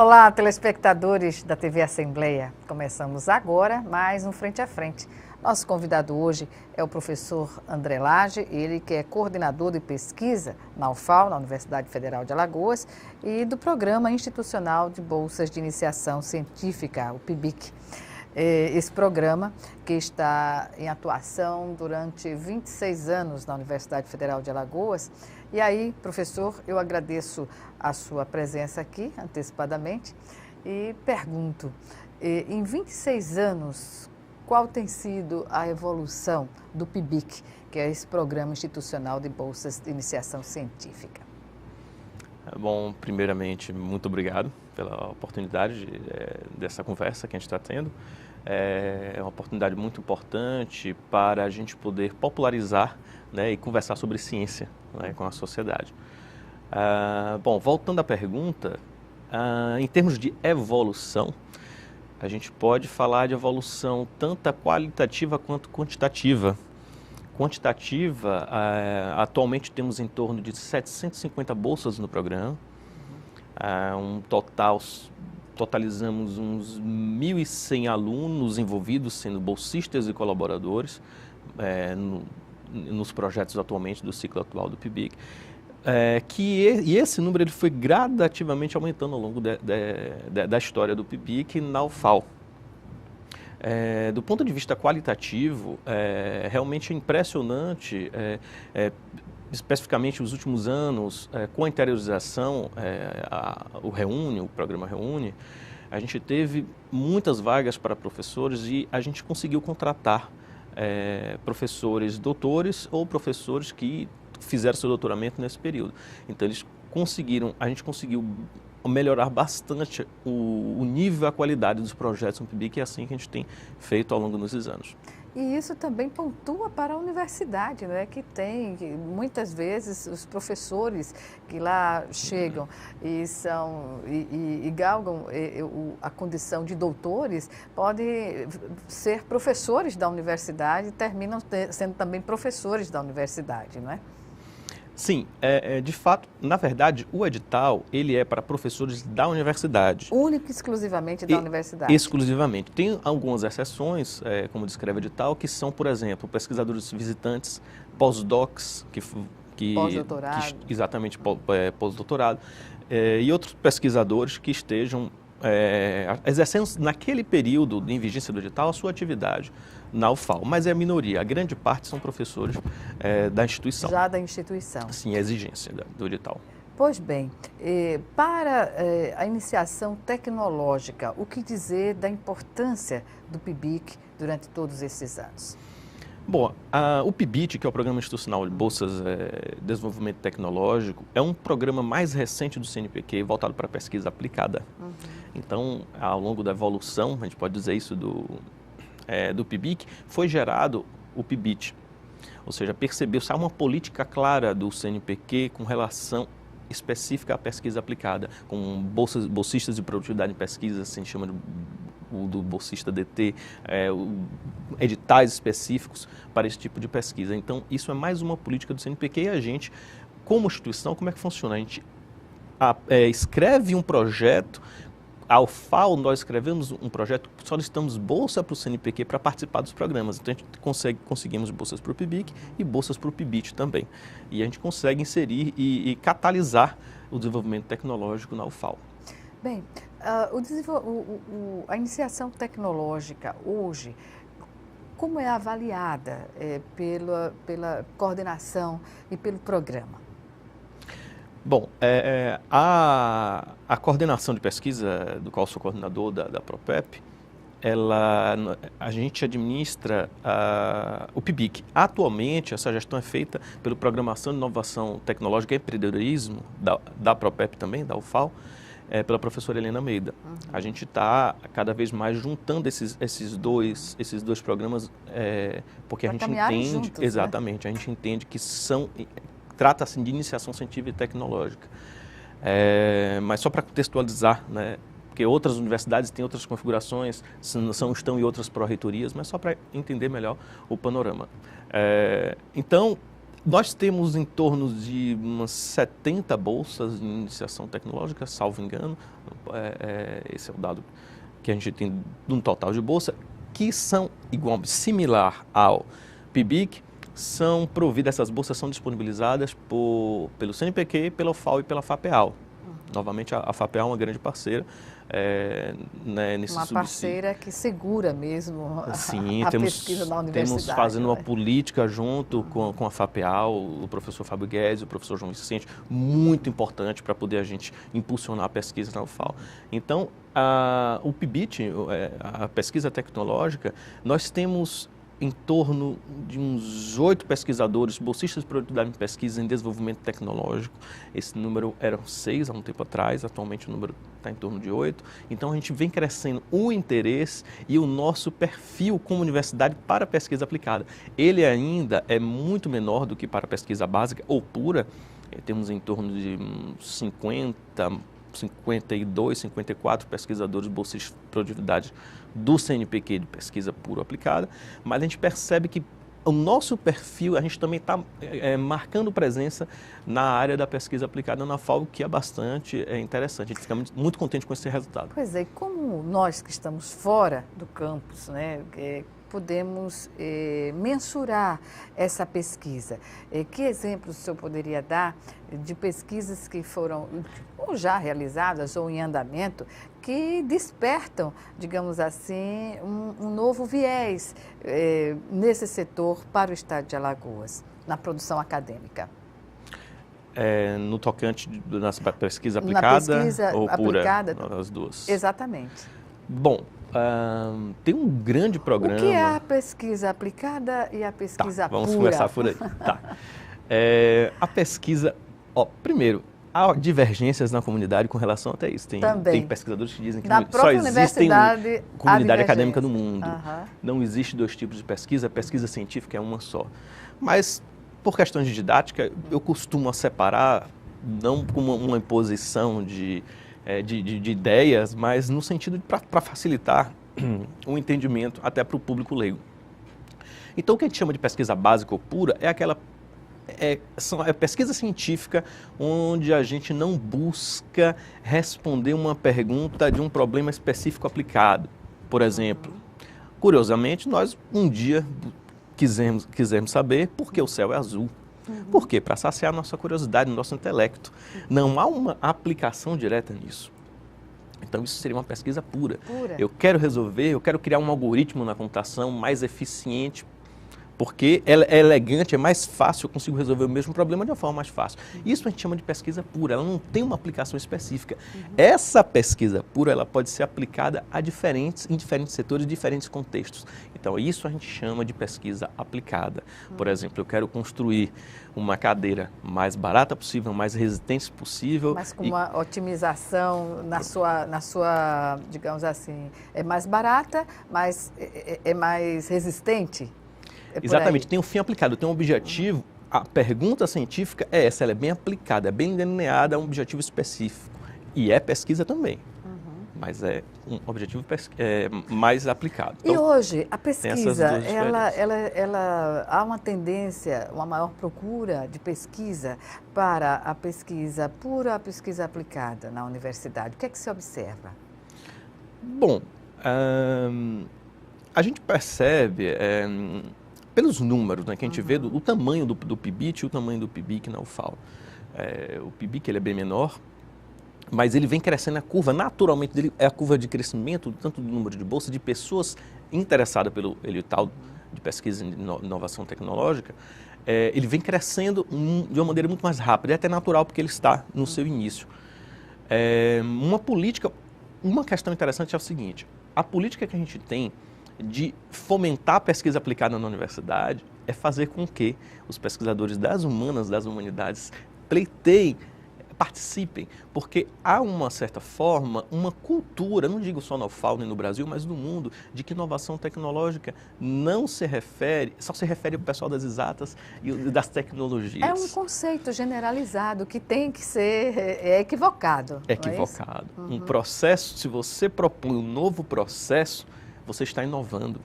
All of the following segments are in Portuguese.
Olá, telespectadores da TV Assembleia. Começamos agora mais um Frente a Frente. Nosso convidado hoje é o professor André Lage, ele que é coordenador de pesquisa na UFAL, na Universidade Federal de Alagoas, e do Programa Institucional de Bolsas de Iniciação Científica, o PIBIC. Esse programa que está em atuação durante 26 anos na Universidade Federal de Alagoas. E aí, professor, eu agradeço a sua presença aqui, antecipadamente, e pergunto, em 26 anos, qual tem sido a evolução do PIBIC, que é esse Programa Institucional de Bolsas de Iniciação Científica? Bom, primeiramente, muito obrigado pela oportunidade dessa conversa que a gente está tendo. É uma oportunidade muito importante para a gente poder popularizar, né, e conversar sobre ciência, né, com a sociedade. Bom, voltando à pergunta, em termos de evolução, a gente pode falar de evolução tanto qualitativa quanto quantitativa. Quantitativa, atualmente temos em torno de 750 bolsas no programa, totalizamos uns 1.100 alunos envolvidos, sendo bolsistas e colaboradores nos projetos atualmente do ciclo atual do PIBIC, e esse número ele foi gradativamente aumentando ao longo da história do PIBIC na UFAL. Do ponto de vista qualitativo, realmente é impressionante, especificamente nos últimos anos, com a interiorização, o programa Reúne, a gente teve muitas vagas para professores e a gente conseguiu contratar professores doutores ou professores que fizeram seu doutoramento nesse período. Então a gente conseguiu melhorar bastante o nível e a qualidade dos projetos no PIBIC, e é assim que a gente tem feito ao longo desses anos. E isso também pontua para a universidade, não é? Que muitas vezes os professores que lá chegam e galgam a condição de doutores, podem ser professores da universidade e terminam sendo também professores da universidade, não é? Sim, de fato, na verdade, o edital, ele é para professores da universidade. Único e exclusivamente da universidade? Exclusivamente. Tem algumas exceções, como descreve o edital, que são, por exemplo, pesquisadores visitantes, pós-docs, pós-doutorado. Exatamente, pós-doutorado, e outros pesquisadores que estejam exercendo naquele período em vigência do edital a sua atividade na UFAL, mas é a minoria, a grande parte são professores da instituição. Já da instituição. Sim, a exigência do edital. Pois bem, para a iniciação tecnológica, o que dizer da importância do PIBIC durante todos esses anos? Bom, o PIBIT, que é o Programa Institucional de Bolsas de Desenvolvimento Tecnológico, é um programa mais recente do CNPq voltado para a pesquisa aplicada. Uhum. Então, ao longo da evolução, a gente pode dizer isso do PIBIC, foi gerado o PIBIT. Ou seja, percebeu-se uma política clara do CNPq com relação específica à pesquisa aplicada, com bolsistas de produtividade em pesquisa, assim chama do bolsista DT, editais específicos para esse tipo de pesquisa. Então, isso é mais uma política do CNPq e a gente, como instituição, como é que funciona? A gente escreve um projeto. A UFAL, nós escrevemos um projeto, solicitamos bolsa para o CNPq para participar dos programas. Então, a gente conseguimos bolsas para o PIBIC e bolsas para o PIBIT também. E a gente consegue inserir e catalisar o desenvolvimento tecnológico na UFAL. Bem, a iniciação tecnológica hoje, como é avaliada pela coordenação e pelo programa? Bom, a coordenação de pesquisa, do qual sou coordenador da PROPEP, a gente administra o PIBIC. Atualmente, essa gestão é feita pelo Programação de Inovação Tecnológica e Empreendedorismo, da PROPEP também, da UFAL, pela professora Helena Almeida. Uhum. A gente está cada vez mais juntando esses dois programas, porque a gente entende, juntos, exatamente, né? A gente entende que trata-se de iniciação científica e tecnológica. Mas só para contextualizar, né, porque outras universidades têm outras configurações, estão em outras pró-reitorias, mas só para entender melhor o panorama. Então, nós temos em torno de umas 70 bolsas de iniciação tecnológica, salvo engano, esse é o dado que a gente tem no total de bolsa, que são similar ao PIBIC, são providas, essas bolsas são disponibilizadas pelo CNPq, pela UFAL e pela FAPEAL. Novamente, a FAPEAL é uma grande parceira nesse uma parceira que segura mesmo a pesquisa na universidade. Temos fazendo uma política junto com a FAPEAL, o professor Fábio Guedes, o professor João Vicente, muito importante para poder a gente impulsionar a pesquisa na UFAL. Então, o PIBIT, a pesquisa tecnológica, nós temos em torno de uns 8 pesquisadores, bolsistas de produtividade em pesquisa em desenvolvimento tecnológico. Esse número eram 6 há um tempo atrás, atualmente o número está em torno de 8. Então a gente vem crescendo o interesse e o nosso perfil como universidade para a pesquisa aplicada. Ele ainda é muito menor do que para a pesquisa básica ou pura. Temos em torno de 52, 54 pesquisadores bolsistas de produtividade do CNPq de pesquisa pura aplicada, mas a gente percebe que o nosso perfil, a gente também está marcando presença na área da pesquisa aplicada na FAO, que é bastante interessante. A gente fica muito contente com esse resultado. Pois é, e como nós que estamos fora do campus, né, podemos mensurar essa pesquisa? Que exemplos o senhor poderia dar de pesquisas que foram ou já realizadas ou em andamento que despertam, digamos assim, um novo viés nesse setor para o estado de Alagoas, na produção acadêmica? No tocante na pesquisa aplicada ou pura? Aplicada, as duas. Exatamente. Bom, tem um grande programa... O que é a pesquisa aplicada e a pesquisa pura? Vamos começar por aí. A pesquisa... primeiro, há divergências na comunidade com relação até isso. Tem pesquisadores que dizem que só existe comunidade acadêmica no mundo. Não existe 2 tipos de pesquisa, a pesquisa científica é uma só. Mas, por questões de didática, eu costumo separar, não como uma imposição de ideias, mas no sentido para facilitar o entendimento até para o público leigo. Então, o que a gente chama de pesquisa básica ou pura é aquela pesquisa científica onde a gente não busca responder uma pergunta de um problema específico aplicado. Por exemplo, curiosamente, nós um dia quisemos saber por que o céu é azul. Por quê? Para saciar nossa curiosidade, nosso intelecto. Não há uma aplicação direta nisso. Então, isso seria uma pesquisa pura. Eu quero criar um algoritmo na computação mais eficiente, porque é elegante, é mais fácil, eu consigo resolver o mesmo problema de uma forma mais fácil. Isso a gente chama de pesquisa pura, ela não tem uma aplicação específica. Essa pesquisa pura, ela pode ser aplicada em diferentes setores, diferentes contextos. Então, isso a gente chama de pesquisa aplicada. Por exemplo, eu quero construir uma cadeira mais barata possível, mais resistente possível. Mas com uma otimização na sua, digamos assim, é mais barata, mas é mais resistente? Exatamente, tem um fim aplicado, tem um objetivo. A pergunta científica é essa, ela é bem aplicada, é bem delineada a um objetivo específico. E é pesquisa também, mas é um objetivo mais aplicado. Então, e hoje, a pesquisa, há uma tendência, uma maior procura de pesquisa para a pesquisa pura, a pesquisa aplicada na universidade. O que é que se observa? Bom, a gente percebe... pelos números, né, que a gente vê, o tamanho do PIBIT e o tamanho do PIBIC na UFAL. O PIBIC ele é bem menor, mas ele vem crescendo a curva, naturalmente, dele é a curva de crescimento, tanto do número de bolsas, de pessoas interessadas pelo edital de pesquisa e inovação tecnológica, ele vem crescendo de uma maneira muito mais rápida, é até natural porque ele está no seu início. Uma questão interessante é o seguinte, a política que a gente tem de fomentar a pesquisa aplicada na universidade é fazer com que os pesquisadores das humanas, das humanidades, pleiteiem, participem, porque há uma certa forma, uma cultura, não digo só na UFAL nem no Brasil, mas no mundo, de que inovação tecnológica só se refere ao pessoal das exatas e das tecnologias. É um conceito generalizado que tem que ser equivocado. Equivocado. Não é isso? Um processo, se você propõe um novo processo, você está inovando.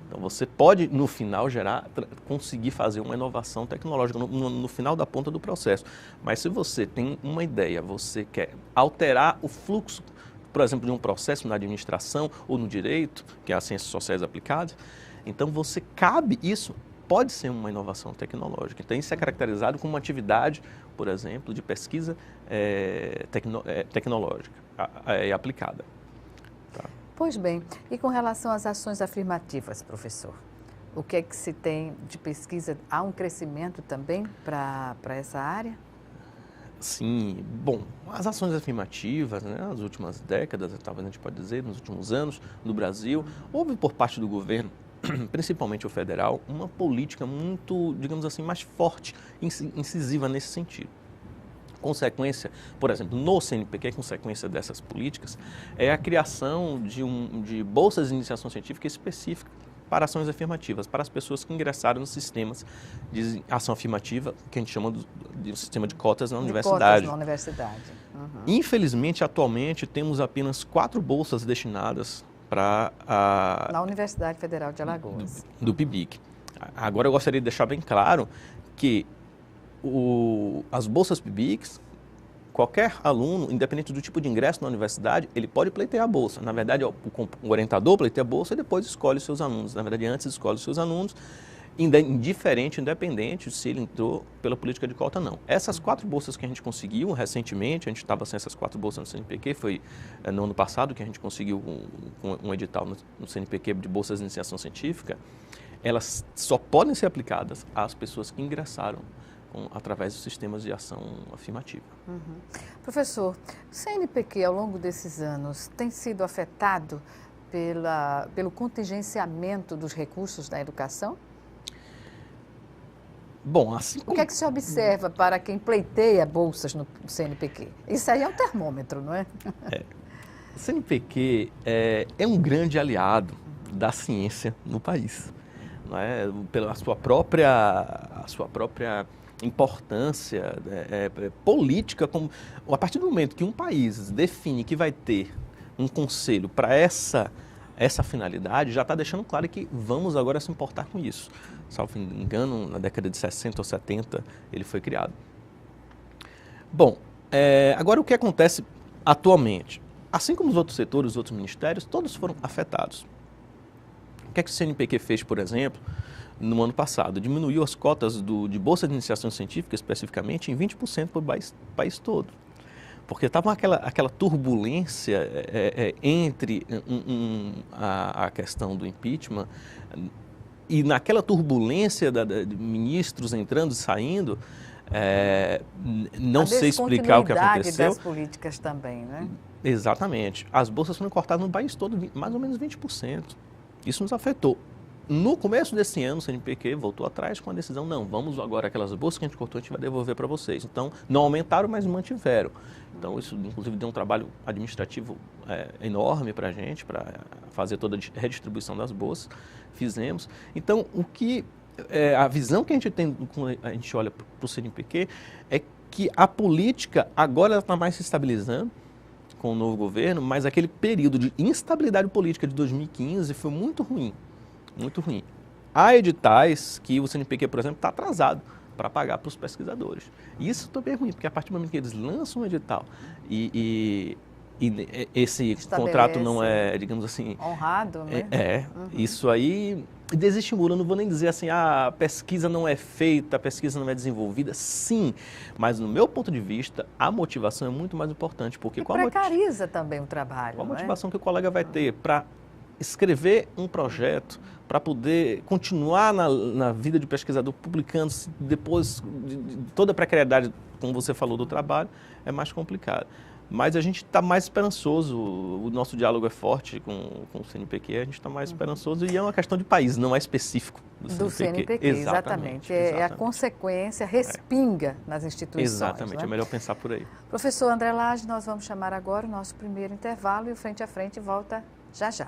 Então, você pode, no final, conseguir fazer uma inovação tecnológica no final da ponta do processo. Mas se você tem uma ideia, você quer alterar o fluxo por exemplo, de um processo na administração ou no direito, que é as ciências sociais aplicadas. Então, isso pode ser uma inovação tecnológica. Então, isso é caracterizado como uma atividade, por exemplo, de pesquisa tecnológica aplicada. Tá? Pois bem, e com relação às ações afirmativas, professor? O que é que se tem de pesquisa? Há um crescimento também para essa área? Sim, bom, as ações afirmativas, né, nas últimas décadas, talvez a gente pode dizer, nos últimos anos, no Brasil, houve por parte do governo, principalmente o federal, uma política muito, digamos assim, mais forte, incisiva nesse sentido. Consequência, por exemplo, no CNPq, consequência dessas políticas, é a criação de bolsas de iniciação científica específicas para ações afirmativas, para as pessoas que ingressaram nos sistemas de ação afirmativa, que a gente chama de sistema de cotas na universidade. Cotas na universidade. Uhum. Infelizmente, atualmente, temos apenas 4 bolsas destinadas para na Universidade Federal de Alagoas. Do PIBIC. Agora, eu gostaria de deixar bem claro que as bolsas PIBICs, qualquer aluno, independente do tipo de ingresso na universidade, ele pode pleitear a bolsa. Na verdade, o orientador pleiteia a bolsa e depois escolhe os seus alunos. Na verdade, antes escolhe os seus alunos, independente se ele entrou pela política de cota ou não. Essas 4 bolsas que a gente conseguiu recentemente, a gente estava sem essas 4 bolsas no CNPq, foi no ano passado que a gente conseguiu um edital no CNPq de bolsas de iniciação científica, elas só podem ser aplicadas às pessoas que ingressaram através dos sistemas de ação afirmativa. Uhum. Professor, o CNPq ao longo desses anos tem sido afetado pelo contingenciamento dos recursos da educação? Bom, assim como... O que é que se observa para quem pleiteia bolsas no CNPq? Isso aí é um termômetro, não é? O CNPq é um grande aliado da ciência no país, não é? Pela sua própria importância política, a partir do momento que um país define que vai ter um conselho para essa finalidade, já está deixando claro que vamos agora se importar com isso. Salvo engano, na década de 60 ou 70, ele foi criado. Bom, agora o que acontece atualmente? Assim como os outros setores, os outros ministérios, todos foram afetados. O que é que o CNPq fez, por exemplo, no ano passado? Diminuiu as cotas de bolsa de iniciação científica, especificamente, em 20% para o país todo. Porque estava aquela turbulência entre a questão do impeachment e naquela turbulência de ministros entrando e saindo, não sei explicar o que aconteceu. Das políticas também, né? Exatamente. As bolsas foram cortadas no país todo, mais ou menos 20%. Isso nos afetou. No começo desse ano, o CNPq voltou atrás com a decisão, não, vamos agora, aquelas bolsas que a gente cortou, a gente vai devolver para vocês. Então, não aumentaram, mas mantiveram. Então, isso, inclusive, deu um trabalho administrativo enorme para a gente, para fazer toda a redistribuição das bolsas. Fizemos. Então, a visão que a gente tem quando a gente olha para o CNPq é que a política agora está mais se estabilizando com o novo governo, mas aquele período de instabilidade política de 2015 foi muito ruim. Muito ruim. Há editais que o CNPq, por exemplo, está atrasado para pagar para os pesquisadores. E isso também é ruim, porque a partir do momento que eles lançam um edital e esse contrato não é, digamos assim... honrado, né? Isso aí desestimula. Eu não vou nem dizer assim, a pesquisa não é feita, a pesquisa não é desenvolvida. Sim, mas no meu ponto de vista, a motivação é muito mais importante. Porque precariza também o trabalho. Qual a motivação que o colega vai ter para escrever um projeto, para poder continuar na vida de pesquisador, publicando depois de toda a precariedade, como você falou, do trabalho, é mais complicado. Mas a gente está mais esperançoso, o nosso diálogo é forte com o CNPq, a gente está mais esperançoso e é uma questão de país, não é específico do CNPq. Exatamente. É a consequência, respinga nas instituições. Exatamente, né? É melhor pensar por aí. Professor André Lage, nós vamos chamar agora o nosso primeiro intervalo e o Frente a Frente volta já já.